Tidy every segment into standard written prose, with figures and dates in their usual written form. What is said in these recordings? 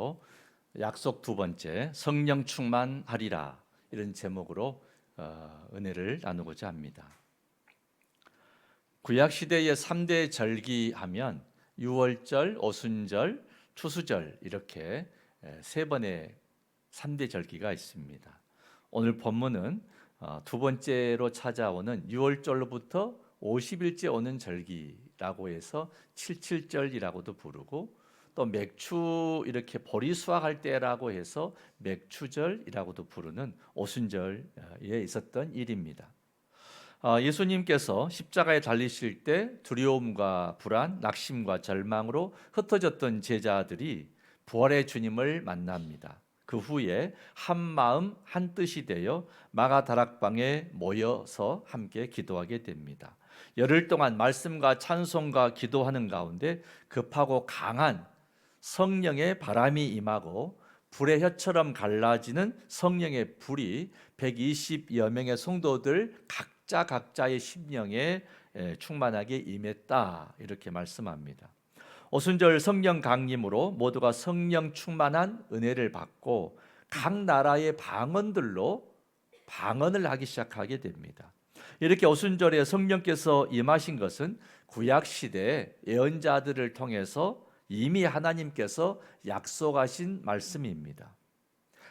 제목으로 약속 두 번째, 성령 충만하리라, 이런 제목으로 은혜를 나누고자 합니다. 구약 시대의 3대 절기 하면 유월절, 오순절, 추수절, 이렇게 세 번의 3대 절기가 있습니다. 오늘 본문은 두 번째로 찾아오는 유월절로부터 50일째 오는 절기라고 해서 칠칠절이라고도 부르고, 또 맥추 이렇게 보리 수확할 때라고 해서 맥추절이라고도 부르는 오순절에 있었던 일입니다. 예수님께서 십자가에 달리실 때 두려움과 불안, 낙심과 절망으로 흩어졌던 제자들이 부활의 주님을 만납니다. 그 후에 한 마음 한 뜻이 되어 마가다락방에 모여서 함께 기도하게 됩니다. 열흘 동안 말씀과 찬송과 기도하는 가운데 급하고 강한 성령의 바람이 임하고 불의 혀처럼 갈라지는 성령의 불이 120여 명의 성도들 각자의 심령에 충만하게 임했다, 이렇게 말씀합니다. 오순절 성령 강림으로 모두가 성령 충만한 은혜를 받고 각 나라의 방언들로 방언을 하기 시작하게 됩니다. 이렇게 오순절에 성령께서 임하신 것은 구약 시대 예언자들을 통해서 이미 하나님께서 약속하신 말씀입니다.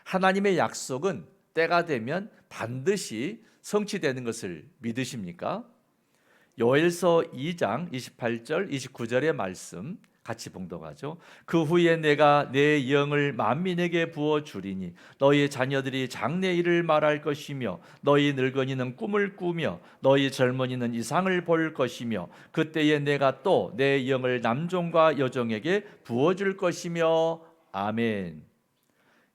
하나님의 약속은 때가 되면 반드시 성취되는 것을 믿으십니까? 요엘서 2장 28절 29절의 말씀 같이 봉독하죠. 그 후에 내가 내 영을 만민에게 부어주리니 너희 자녀들이 장래 일을 말할 것이며 너희 늙은이는 꿈을 꾸며 너희 젊은이는 이상을 볼 것이며 그때에 내가 또 내 영을 남종과 여종에게 부어줄 것이며. 아멘.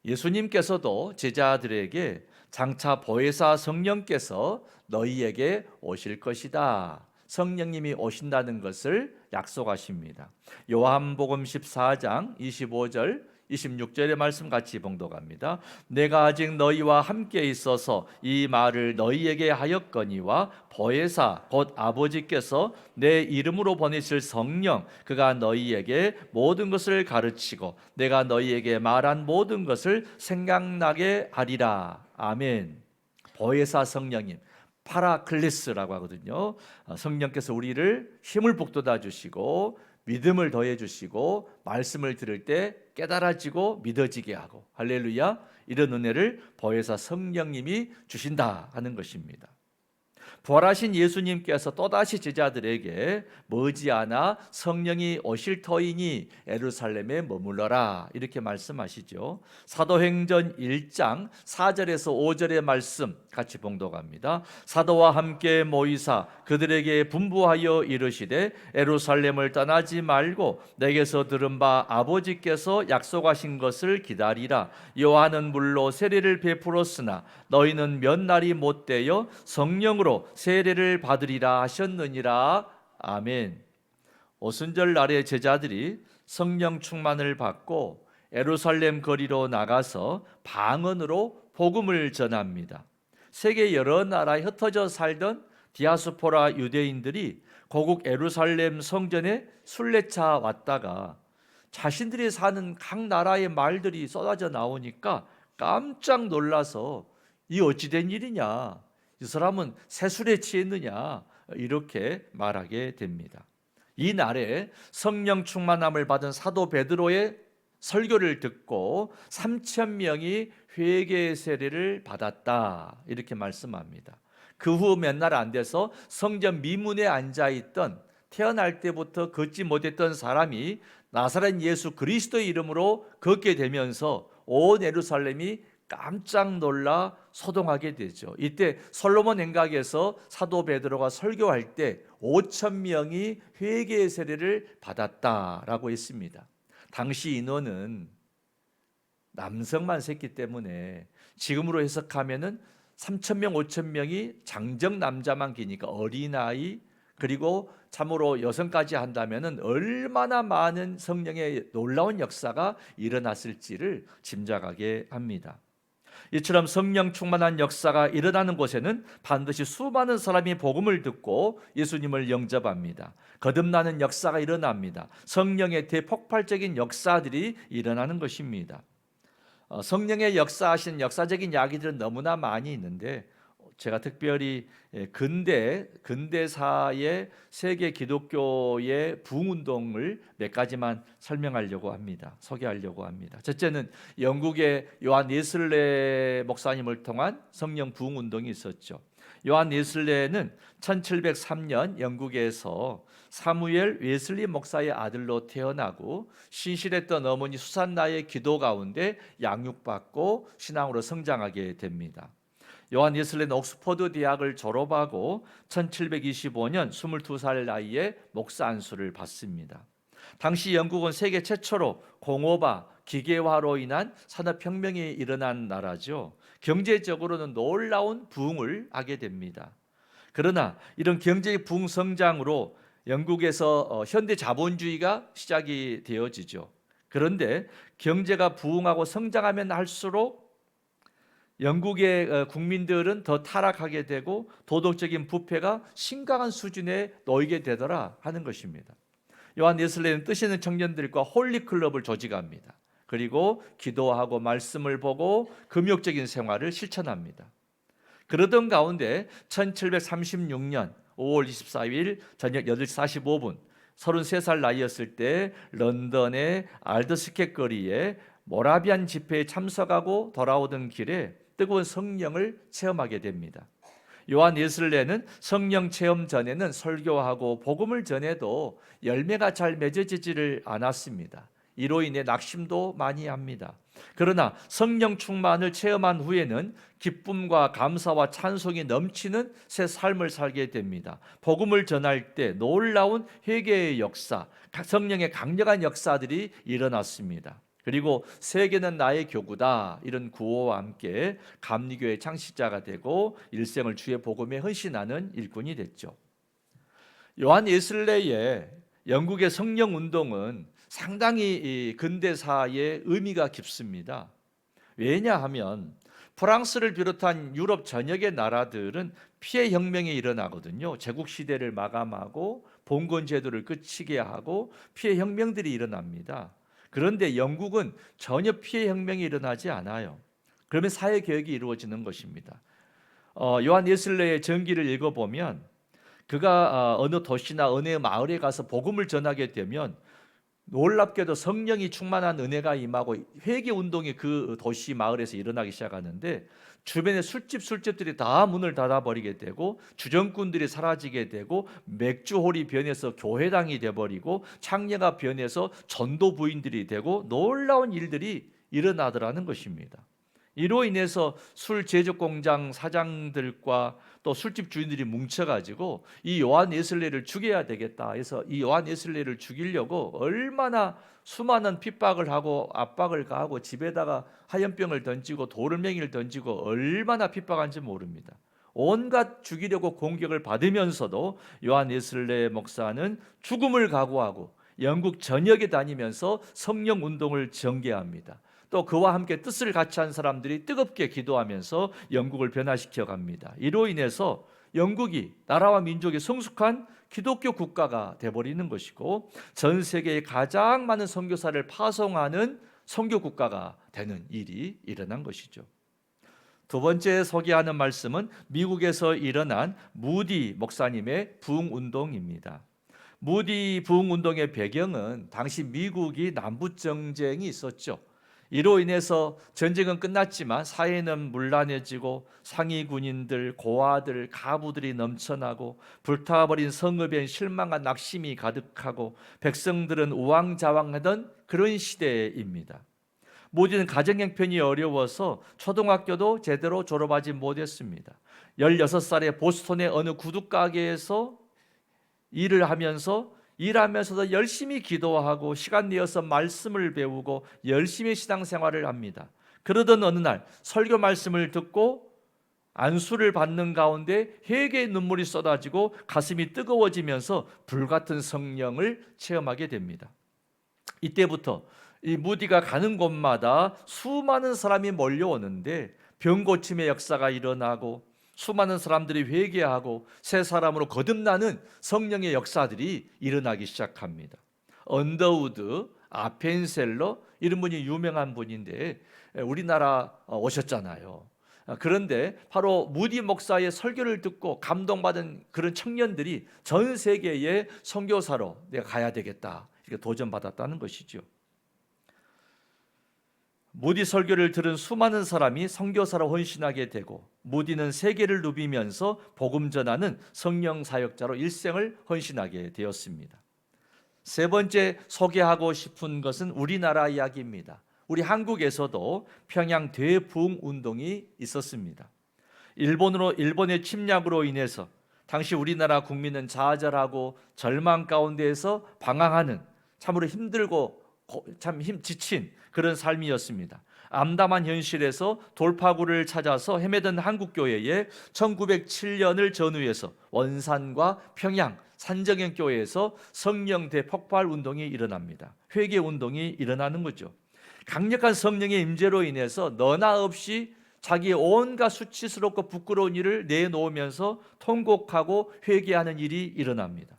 예수님께서도 제자들에게 장차 보혜사 성령께서 너희에게 오실 것이다, 성령님이 오신다는 것을 약속하십니다. 요한복음 14장 25절 26절의 말씀 같이 봉독합니다. 내가 아직 너희와 함께 있어서 이 말을 너희에게 하였거니와 보혜사 곧 아버지께서 내 이름으로 보내실 성령 그가 너희에게 모든 것을 가르치고 내가 너희에게 말한 모든 것을 생각나게 하리라. 아멘. 보혜사 성령님, 파라클리스라고 하거든요. 성령께서 우리를 힘을 북돋아 주시고 믿음을 더해 주시고 말씀을 들을 때 깨달아지고 믿어지게 하고, 할렐루야, 이런 은혜를 보혜사 성령님이 주신다 하는 것입니다. 부활하신 예수님께서 또다시 제자들에게 머지않아 성령이 오실 터이니 예루살렘에 머물러라, 이렇게 말씀하시죠. 사도행전 1장 4절에서 5절의 말씀 같이 봉독합니다. 사도와 함께 모이사 그들에게 분부하여 이르시되 예루살렘을 떠나지 말고 내게서 들은 바 아버지께서 약속하신 것을 기다리라. 요한은 물로 세례를 베풀었으나 너희는 몇 날이 못되어 성령으로 세례를 받으리라 하셨느니라. 아멘. 오순절 날에 제자들이 성령 충만을 받고 예루살렘 거리로 나가서 방언으로 복음을 전합니다. 세계 여러 나라에 흩어져 살던 디아스포라 유대인들이 고국 예루살렘 성전에 순례차 왔다가 자신들이 사는 각 나라의 말들이 쏟아져 나오니까 깜짝 놀라서 이 어찌된 일이냐, 이 사람은 새술에 취했느냐, 이렇게 말하게 됩니다. 이 날에 성령 충만함을 받은 사도 베드로의 설교를 듣고 3,000명이 회개 세례를 받았다, 이렇게 말씀합니다. 그 후 몇 날 안 돼서 성전 미문에 앉아있던 태어날 때부터 걷지 못했던 사람이 나사렛 예수 그리스도의 이름으로 걷게 되면서 온 예루살렘이 깜짝 놀라 소동하게 되죠. 이때 솔로몬 행각에서 사도 베드로가 설교할 때 5,000명이 회개의 세례를 받았다라고 했습니다. 당시 인원은 남성만 셌기 때문에 지금으로 해석하면은 3,000명, 5,000명이 장정 남자만 기니까 어린아이, 그리고 참으로 여성까지 한다면은 얼마나 많은 성령의 놀라운 역사가 일어났을지를 짐작하게 합니다. 이처럼 성령 충만한 역사가 일어나는 곳에는 반드시 수많은 사람이 복음을 듣고 예수님을 영접합니다. 거듭나는 역사가 일어납니다. 성령의 대폭발적인 역사들이 일어나는 것입니다. 성령의 역사하신 역사적인 이야기들은 너무나 많이 있는데 제가 특별히 근대사의 세계 기독교의 부흥운동을 몇 가지만 설명하려고 합니다. 소개하려고 합니다. 첫째는 영국의 요한 웨슬레 목사님을 통한 성령 부흥운동이 있었죠. 요한 웨슬레는 1703년 영국에서 사무엘 웨슬리 목사의 아들로 태어나고 신실했던 어머니 수산나의 기도 가운데 양육받고 신앙으로 성장하게 됩니다. 요한 웨슬레는 옥스퍼드 대학을 졸업하고 1725년 22살 나이에 목사 안수를 받습니다. 당시 영국은 세계 최초로 공업화, 기계화로 인한 산업혁명이 일어난 나라죠. 경제적으로는 놀라운 부흥을 하게 됩니다. 그러나 이런 경제의 부흥 성장으로 영국에서 현대 자본주의가 시작이 되어지죠. 그런데 경제가 부흥하고 성장하면 할수록 영국의 국민들은 더 타락하게 되고 도덕적인 부패가 심각한 수준에 놓이게 되더라 하는 것입니다. 요한 웨슬레는 뜻 있는 청년들과 홀리클럽을 조직합니다. 그리고 기도하고 말씀을 보고 금욕적인 생활을 실천합니다. 그러던 가운데 1736년 5월 24일 저녁 8시 45분 33살 나이였을 때 런던의 알더스켓 거리에 모라비안 집회에 참석하고 돌아오던 길에 뜨거운 성령을 체험하게 됩니다. 요한 웨슬레는 성령 체험 전에는 설교하고 복음을 전해도 열매가 잘 맺어지지를 않았습니다. 이로 인해 낙심도 많이 합니다. 그러나 성령 충만을 체험한 후에는 기쁨과 감사와 찬송이 넘치는 새 삶을 살게 됩니다. 복음을 전할 때 놀라운 회개의 역사, 성령의 강력한 역사들이 일어났습니다. 그리고 세계는 나의 교구다 이런 구호와 함께 감리교의 창시자가 되고 일생을 주의 복음에 헌신하는 일꾼이 됐죠. 요한 웨슬레의 영국의 성령 운동은 상당히 근대사의 의미가 깊습니다. 왜냐하면 프랑스를 비롯한 유럽 전역의 나라들은 피해 혁명이 일어나거든요. 제국 시대를 마감하고 봉건 제도를 끝이게 하고 피해 혁명들이 일어납니다. 그런데 영국은 전혀 피해 혁명이 일어나지 않아요. 그러면 사회 개혁이 이루어지는 것입니다. 요한 웨슬레의 전기를 읽어보면 그가 어느 도시나 어느 마을에 가서 복음을 전하게 되면 놀랍게도 성령이 충만한 은혜가 임하고 회개 운동이 그 도시 마을에서 일어나기 시작하는데 주변의 술집들이 다 문을 닫아버리게 되고 주정꾼들이 사라지게 되고 맥주홀이 변해서 교회당이 돼버리고 창녀가 변해서 전도 부인들이 되고 놀라운 일들이 일어나더라는 것입니다. 이로 인해서 술 제조 공장 사장들과 또 술집 주인들이 뭉쳐가지고 이 요한 웨슬레를 죽여야 되겠다 해서 이 요한 웨슬레를 죽이려고 얼마나 수많은 핍박을 하고 압박을 가하고 집에다가 화염병을 던지고 돌멩이를 던지고 얼마나 핍박한지 모릅니다. 온갖 죽이려고 공격을 받으면서도 요한 웨슬레 목사는 죽음을 각오하고 영국 전역에 다니면서 성령 운동을 전개합니다. 또 그와 함께 뜻을 같이 한 사람들이 뜨겁게 기도하면서 영국을 변화시켜 갑니다. 이로 인해서 영국이 나라와 민족이 성숙한 기독교 국가가 되어버리는 것이고 전 세계에 가장 많은 선교사를 파송하는 선교 국가가 되는 일이 일어난 것이죠. 두 번째 소개하는 말씀은 미국에서 일어난 무디 목사님의 부흥운동입니다. 무디 부흥운동의 배경은 당시 미국이 남북전쟁이 있었죠. 이로 인해서 전쟁은 끝났지만 사회는 문란해지고 상위 군인들, 고아들, 가부들이 넘쳐나고 불타버린 성읍엔 실망과 낙심이 가득하고 백성들은 우왕좌왕하던 그런 시대입니다. 모든 가정 형편이 어려워서 초등학교도 제대로 졸업하지 못했습니다. 16살에 보스턴의 어느 구두가게에서 일하면서도 열심히 기도하고 시간 내어서 말씀을 배우고 열심히 신앙생활을 합니다. 그러던 어느 날 설교 말씀을 듣고 안수를 받는 가운데 회개의 눈물이 쏟아지고 가슴이 뜨거워지면서 불같은 성령을 체험하게 됩니다. 이때부터 이 무디가 가는 곳마다 수많은 사람이 몰려오는데 병 고침의 역사가 일어나고 수많은 사람들이 회개하고 새 사람으로 거듭나는 성령의 역사들이 일어나기 시작합니다. 언더우드, 아펜셀러 이런 분이 유명한 분인데 우리나라 오셨잖아요. 그런데 바로 무디 목사의 설교를 듣고 감동받은 그런 청년들이 전 세계에 선교사로 내가 가야 되겠다 이렇게 도전받았다는 것이죠. 무디 설교를 들은 수많은 사람이 선교사로 헌신하게 되고 무디는 세계를 누비면서 복음 전하는 성령 사역자로 일생을 헌신하게 되었습니다. 세 번째 소개하고 싶은 것은 우리나라 이야기입니다. 우리 한국에서도 평양 대부흥 운동이 있었습니다. 일본의 침략으로 인해서 당시 우리나라 국민은 좌절하고 절망 가운데에서 방황하는 참으로 힘들고 지친 그런 삶이었습니다. 암담한 현실에서 돌파구를 찾아서 헤매던 한국교회에 1907년을 전후해서 원산과 평양 산정형교회에서 성령 대폭발 운동이 일어납니다. 회개 운동이 일어나는 거죠. 강력한 성령의 임재로 인해서 너나 없이 자기의 온갖 수치스럽고 부끄러운 일을 내놓으면서 통곡하고 회개하는 일이 일어납니다.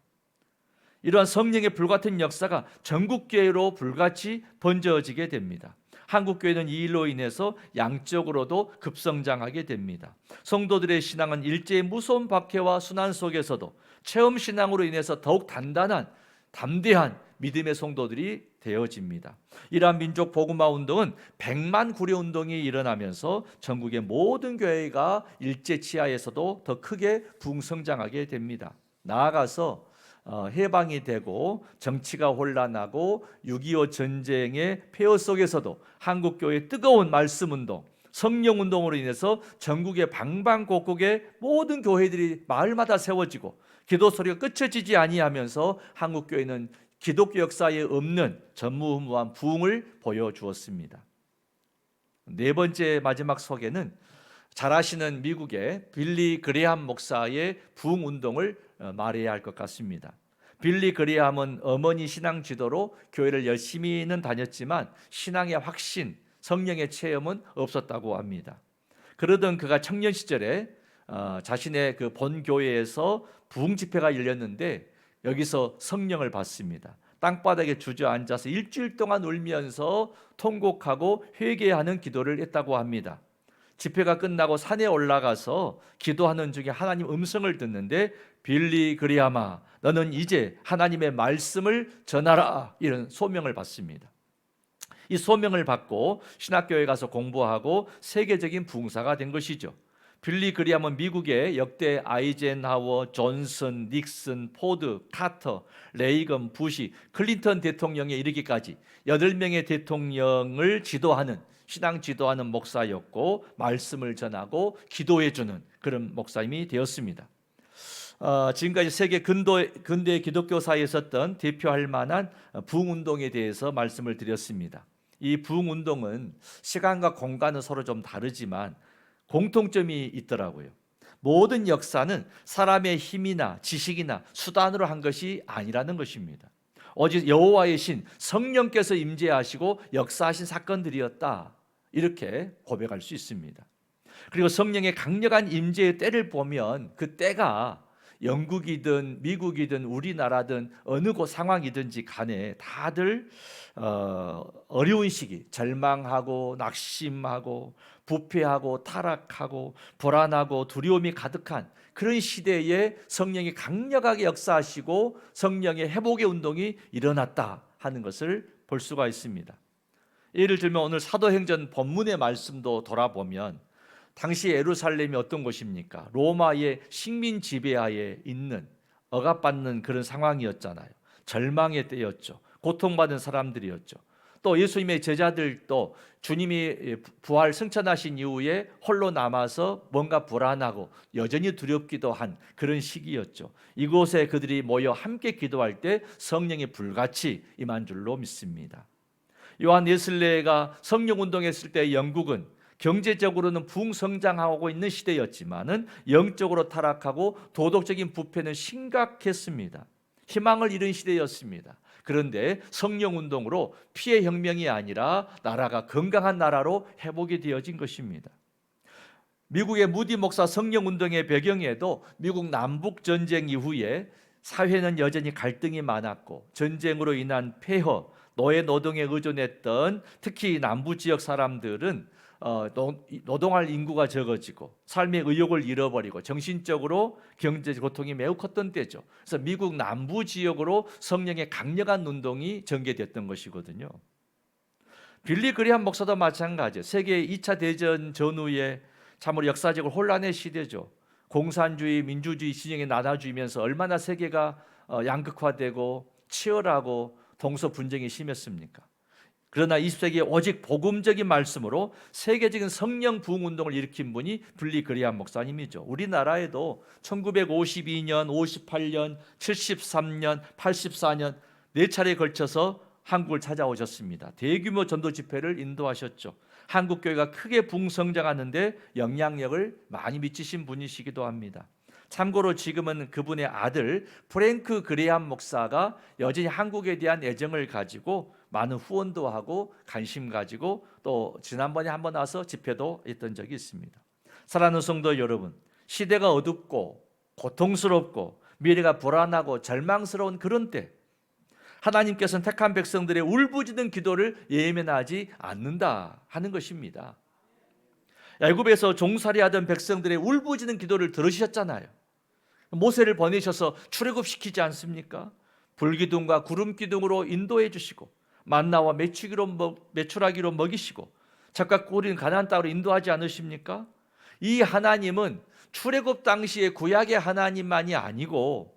이러한 성령의 불같은 역사가 전국교회로 불같이 번져지게 됩니다. 한국교회는 이 일로 인해서 양적으로도 급성장하게 됩니다. 성도들의 신앙은 일제의 무서운 박해와 순환 속에서도 체험신앙으로 인해서 더욱 단단한 담대한 믿음의 성도들이 되어집니다. 이러한 민족 복음화 운동은 100만 구려 운동이 일어나면서 전국의 모든 교회가 일제 치하에서도 더 크게 부흥성장하게 됩니다. 나아가서 해방이 되고 정치가 혼란하고 6.25 전쟁의 폐허 속에서도 한국교회의 뜨거운 말씀운동, 성령운동으로 인해서 전국의 방방곡곡의 모든 교회들이 마을마다 세워지고 기도 소리가 끝쳐지지 아니하면서 한국교회는 기독교 역사에 없는 전무후무한 부흥을 보여주었습니다. 네 번째 마지막 소개는 잘 아시는 미국의 빌리 그레함 목사의 부흥운동을 말해야 할 것 같습니다. 빌리 그레함은 어머니 신앙 지도로 교회를 열심히는 다녔지만 신앙의 확신, 성령의 체험은 없었다고 합니다. 그러던 그가 청년 시절에 자신의 그 본교회에서 부흥 집회가 열렸는데 여기서 성령을 받습니다. 땅바닥에 주저앉아서 일주일 동안 울면서 통곡하고 회개하는 기도를 했다고 합니다. 집회가 끝나고 산에 올라가서 기도하는 중에 하나님 음성을 듣는데 빌리 그레함아 너는 이제 하나님의 말씀을 전하라 이런 소명을 받습니다. 이 소명을 받고 신학교에 가서 공부하고 세계적인 부흥사가 된 것이죠. 빌리 그레함은 미국의 역대 아이젠하워, 존슨, 닉슨, 포드, 카터, 레이건, 부시, 클린턴 대통령에 이르기까지 8명의 대통령을 지도하는 신앙 지도하는 목사였고 말씀을 전하고 기도해주는 그런 목사님이 되었습니다. 지금까지 세계 근대 기독교사에 있었던 대표할 만한 부흥운동에 대해서 말씀을 드렸습니다. 이 부흥운동은 시간과 공간은 서로 좀 다르지만 공통점이 있더라고요. 모든 역사는 사람의 힘이나 지식이나 수단으로 한 것이 아니라는 것입니다. 오직 여호와의 신 성령께서 임재하시고 역사하신 사건들이었다 이렇게 고백할 수 있습니다. 그리고 성령의 강력한 임재의 때를 보면 그 때가 영국이든 미국이든 우리나라든 어느 곳 상황이든지 간에 다들 어려운 시기, 절망하고 낙심하고 부패하고 타락하고 불안하고 두려움이 가득한 그런 시대에 성령이 강력하게 역사하시고 성령의 회복의 운동이 일어났다 하는 것을 볼 수가 있습니다. 예를 들면 오늘 사도행전 본문의 말씀도 돌아보면 당시 예루살렘이 어떤 곳입니까? 로마의 식민 지배하에 있는 억압받는 그런 상황이었잖아요. 절망의 때였죠. 고통받은 사람들이었죠. 또 예수님의 제자들도 주님이 부활 승천하신 이후에 홀로 남아서 뭔가 불안하고 여전히 두렵기도 한 그런 시기였죠. 이곳에 그들이 모여 함께 기도할 때 성령이 불같이 임한 줄로 믿습니다. 요한 웨슬레가 성령 운동했을 때 영국은 경제적으로는 부흥성장하고 있는 시대였지만은 영적으로 타락하고 도덕적인 부패는 심각했습니다. 희망을 잃은 시대였습니다. 그런데 성령운동으로 피해 혁명이 아니라 나라가 건강한 나라로 회복이 되어진 것입니다. 미국의 무디 목사 성령 운동의 배경에도 미국 남북 전쟁 이후에 사회는 여전히 갈등이 많았고 전쟁으로 인한 폐허, 노예 노동에 의존했던 특히 남부 지역 사람들은 노동할 인구가 적어지고 삶의 의욕을 잃어버리고 정신적으로 경제적 고통이 매우 컸던 때죠. 그래서 미국 남부 지역으로 성령의 강력한 운동이 전개됐던 것이거든요. 빌리 그레이엄 목사도 마찬가지예요. 세계 2차 대전 전후에 참으로 역사적으로 혼란의 시대죠. 공산주의, 민주주의 진영이 나눠지면서 얼마나 세계가 양극화되고 치열하고 동서 분쟁이 심했습니까? 그러나 20세기에 오직 복음적인 말씀으로 세계적인 성령 부흥 운동을 일으킨 분이 빌리 그레이엄 목사님이죠. 우리나라에도 1952년, 58년, 73년, 84년 네 차례에 걸쳐서 한국을 찾아오셨습니다. 대규모 전도 집회를 인도하셨죠. 한국 교회가 크게 부흥성장하는데 영향력을 많이 미치신 분이시기도 합니다. 참고로 지금은 그분의 아들 프랭크 그레이엄 목사가 여전히 한국에 대한 애정을 가지고 많은 후원도 하고 관심 가지고 또 지난번에 한번 와서 집회도 했던 적이 있습니다. 사랑하는 성도 여러분, 시대가 어둡고 고통스럽고 미래가 불안하고 절망스러운 그런 때 하나님께서는 택한 백성들의 울부짖는 기도를 예면하지 않는다 하는 것입니다. 애굽에서 종살이하던 백성들의 울부짖는 기도를 들으셨잖아요. 모세를 보내셔서 출애굽시키지 않습니까? 불기둥과 구름기둥으로 인도해 주시고 만나와 메추라기로 먹이시고 적과 꿀인 가나안 땅으로 인도하지 않으십니까? 이 하나님은 출애굽 당시의 구약의 하나님만이 아니고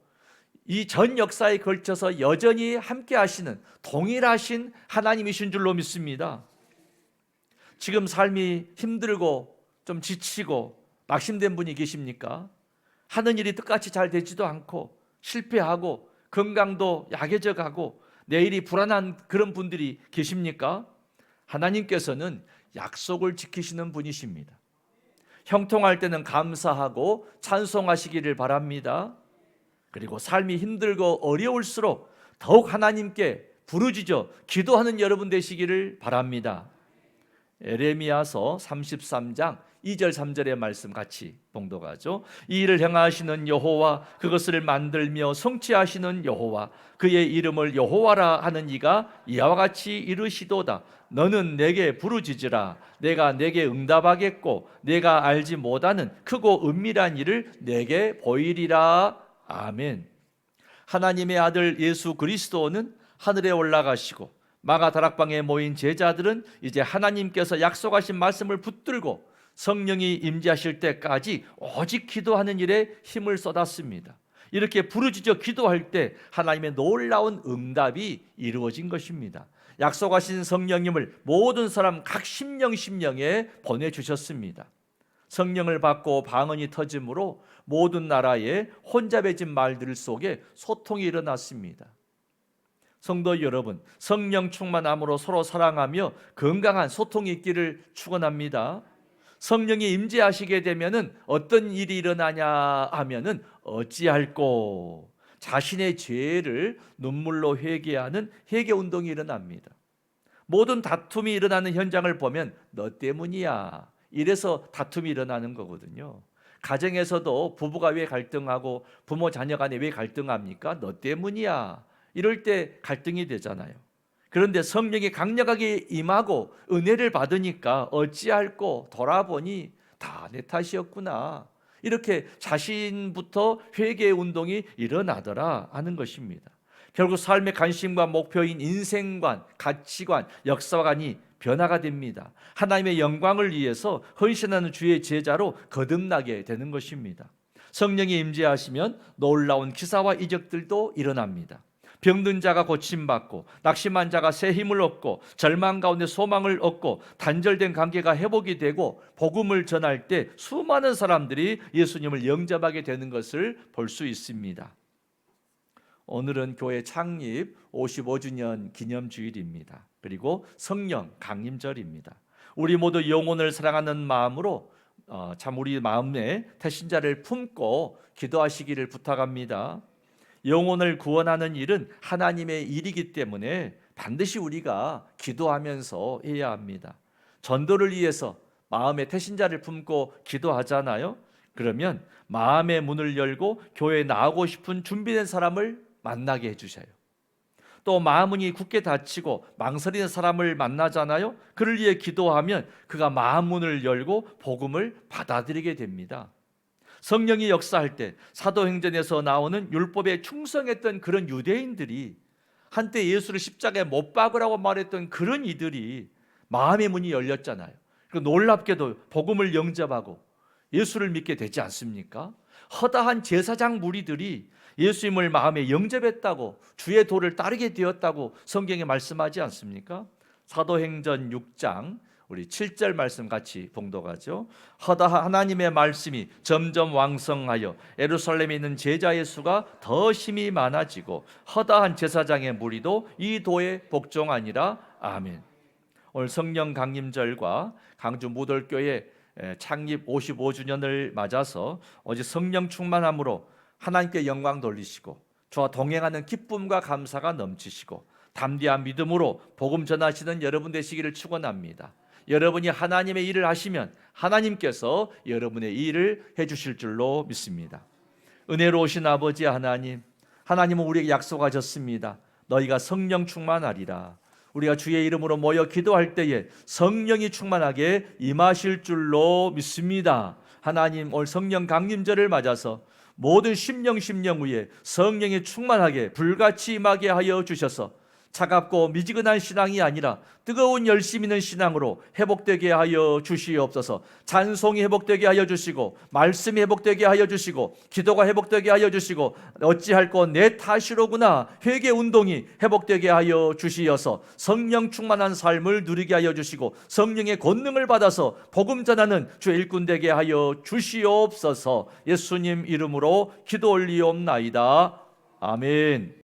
이 전 역사에 걸쳐서 여전히 함께 하시는 동일하신 하나님이신 줄로 믿습니다. 지금 삶이 힘들고 좀 지치고 낙심된 분이 계십니까? 하는 일이 뜻같이 잘 되지도 않고 실패하고 건강도 약해져 가고 내일이 불안한 그런 분들이 계십니까? 하나님께서는 약속을 지키시는 분이십니다. 형통할 때는 감사하고 찬송하시기를 바랍니다. 그리고 삶이 힘들고 어려울수록 더욱 하나님께 부르짖어 기도하는 여러분 되시기를 바랍니다. 에레미야서 33장 2절 3절의 말씀 같이 봉독하죠. 이 일을 행하시는 여호와, 그것을 만들며 성취하시는 여호와, 그의 이름을 여호와라 하는 이가 이와 같이 이르시도다. 너는 내게 부르짖으라. 내가 내게 응답하겠고 내가 알지 못하는 크고 은밀한 일을 내게 보이리라. 아멘. 하나님의 아들 예수 그리스도는 하늘에 올라가시고 마가 다락방에 모인 제자들은 이제 하나님께서 약속하신 말씀을 붙들고 성령이 임재하실 때까지 오직 기도하는 일에 힘을 쏟았습니다. 이렇게 부르짖어 기도할 때 하나님의 놀라운 응답이 이루어진 것입니다. 약속하신 성령님을 모든 사람 각 심령에 보내주셨습니다. 성령을 받고 방언이 터짐으로 모든 나라에 혼잡해진 말들 속에 소통이 일어났습니다. 성도 여러분, 성령 충만함으로 서로 사랑하며 건강한 소통이 있기를 축원합니다. 성령이 임재하시게 되면은 어떤 일이 일어나냐 하면은 어찌할꼬 자신의 죄를 눈물로 회개하는 회개 운동이 일어납니다. 모든 다툼이 일어나는 현장을 보면 너 때문이야. 이래서 다툼이 일어나는 거거든요. 가정에서도 부부가 왜 갈등하고 부모 자녀 간에 왜 갈등합니까? 너 때문이야. 이럴 때 갈등이 되잖아요. 그런데 성령이 강력하게 임하고 은혜를 받으니까 어찌할꼬 돌아보니 다 내 탓이었구나. 이렇게 자신부터 회개의 운동이 일어나더라 하는 것입니다. 결국 삶의 관심과 목표인 인생관, 가치관, 역사관이 변화가 됩니다. 하나님의 영광을 위해서 헌신하는 주의 제자로 거듭나게 되는 것입니다. 성령이 임재하시면 놀라운 기사와 이적들도 일어납니다. 병든 자가 고침받고 낙심한 자가 새 힘을 얻고 절망 가운데 소망을 얻고 단절된 관계가 회복이 되고 복음을 전할 때 수많은 사람들이 예수님을 영접하게 되는 것을 볼 수 있습니다. 오늘은 교회 창립 55주년 기념주일입니다. 그리고 성령 강림절입니다. 우리 모두 영혼을 사랑하는 마음으로 참 우리 마음에 태신자를 품고 기도하시기를 부탁합니다. 영혼을 구원하는 일은 하나님의 일이기 때문에 반드시 우리가 기도하면서 해야 합니다. 전도를 위해서 마음의 태신자를 품고 기도하잖아요. 그러면 마음의 문을 열고 교회에 나오고 싶은 준비된 사람을 만나게 해주셔요. 또 마음문이 굳게 닫히고 망설이는 사람을 만나잖아요. 그를 위해 기도하면 그가 마음문을 열고 복음을 받아들이게 됩니다. 성령이 역사할 때 사도행전에서 나오는 율법에 충성했던 그런 유대인들이, 한때 예수를 십자가에 못 박으라고 말했던 그런 이들이 마음의 문이 열렸잖아요. 놀랍게도 복음을 영접하고 예수를 믿게 되지 않습니까? 허다한 제사장 무리들이 예수님을 마음에 영접했다고, 주의 도를 따르게 되었다고 성경에 말씀하지 않습니까? 사도행전 6장 우리 7절 말씀 같이 봉독하죠. 허다한 하나님의 말씀이 점점 왕성하여 예루살렘에 있는 제자의 수가 더 힘이 많아지고 허다한 제사장의 무리도 이 도에 복종하니라. 아멘. 오늘 성령 강림절과 강주 모돌교회 창립 55주년을 맞아서 어제 성령 충만함으로 하나님께 영광 돌리시고 저와 동행하는 기쁨과 감사가 넘치시고 담대한 믿음으로 복음 전하시는 여러분 되시기를 축원합니다. 여러분이 하나님의 일을 하시면 하나님께서 여러분의 일을 해주실 줄로 믿습니다. 은혜로우신 아버지 하나님, 하나님은 우리에게 약속하셨습니다. 너희가 성령 충만하리라. 우리가 주의 이름으로 모여 기도할 때에 성령이 충만하게 임하실 줄로 믿습니다. 하나님, 오늘 성령 강림절을 맞아서 모든 심령 위에 성령이 충만하게 불같이 임하게 하여 주셔서 차갑고 미지근한 신앙이 아니라 뜨거운 열심 있는 신앙으로 회복되게 하여 주시옵소서. 찬송이 회복되게 하여 주시고 말씀이 회복되게 하여 주시고 기도가 회복되게 하여 주시고 어찌할 것 내 탓이로구나 회개 운동이 회복되게 하여 주시어서 성령 충만한 삶을 누리게 하여 주시고 성령의 권능을 받아서 복음 전하는 주의 일꾼 되게 하여 주시옵소서. 예수님 이름으로 기도 올리옵나이다. 아멘.